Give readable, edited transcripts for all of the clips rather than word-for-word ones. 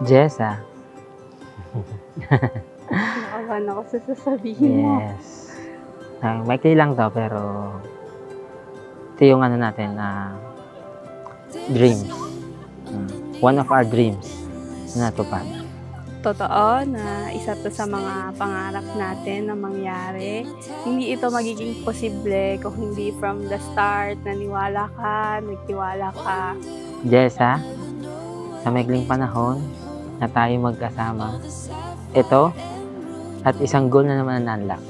Jessa. Nakabahan ako sa sasabihin mo. Yes. Maikli lang to, pero ito yung ano natin na dreams. One of our dreams na natupad. Totoo na isa to sa mga pangarap natin na mangyari. Hindi ito magiging posible kung hindi from the start naniwala ka, nagtiwala ka. Jessa, sa maikling panahon na tayo magkasama, ito at isang goal na naman na unlock.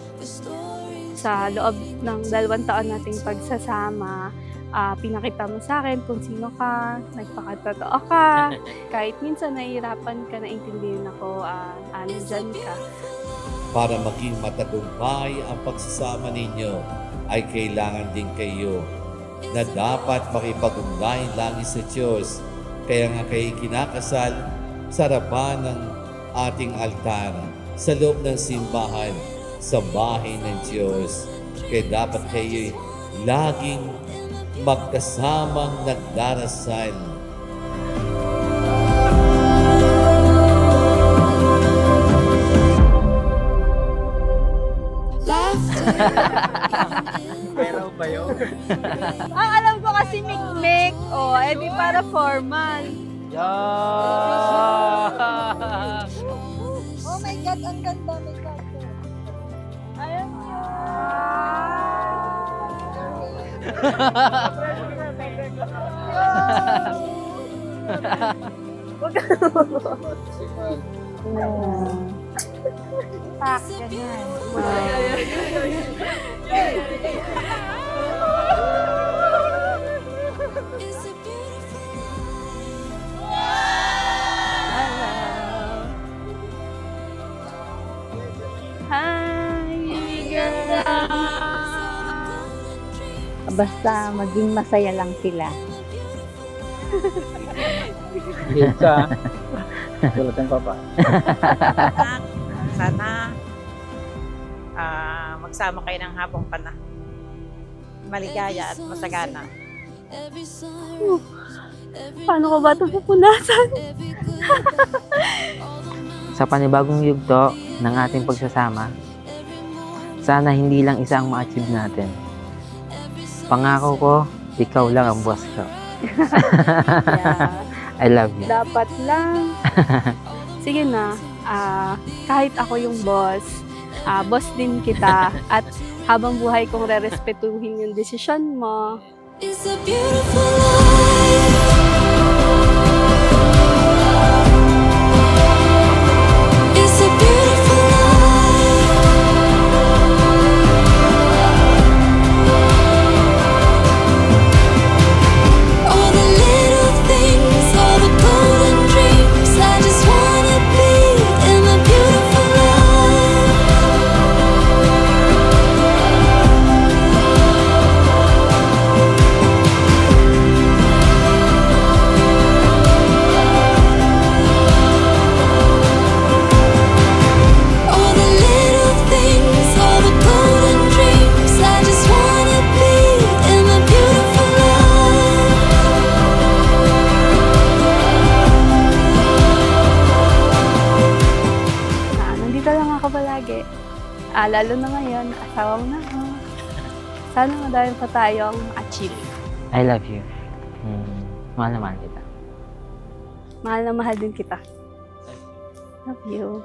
Sa loob ng 2 taon nating pagsasama, pinakita mo sa akin kung sino ka, nagpakatotoo ka. Kahit minsan nahihirapan ka, naintindihan ako, nandyan ka. Para maging matagumpay ang pagsasama ninyo, ay kailangan din kayo na dapat makipag-ugnayan langit sa Diyos. Kaya nga kayo kinakasal sa harapan ng ating altar, sa loob ng simbahan, sa bahay ng Diyos. Kaya dapat kayo'y laging magkasamang nagdarasal. Pero ba yun? Ang alam ko kasi mikmik, edi para formal. Yeah! Oh my God, ang ganda, may kato. Ayun Tak, ganyan. Basta maging masaya lang sila. Jessa, sulatan papa. Sana magsama kayo ng habang panahon. Maligaya at masagana. Paano ko ba ito pupunasan? Sa panibagong yugto ng ating pagsasama, sana hindi lang isa ang ma-achieve natin. Pangako ko, ikaw lang ang boss ko. Yeah. I love you. Dapat lang. Sige na, kahit ako yung boss, boss din kita. At habang buhay kong rerespetuhin yung desisyon mo. It's a beautiful life. It's a beautiful life. All the little things, all the golden dreams. I just wanna be in a beautiful life. All the little things, all the golden dreams. I just wanna be in a beautiful life. Nandito lang ako palagi. Lalo na ngayon, asawa mo na ako. Sana madami pa tayong achieve. I love you. Mahal na mahal kita. Mahal na mahal din kita. Love you.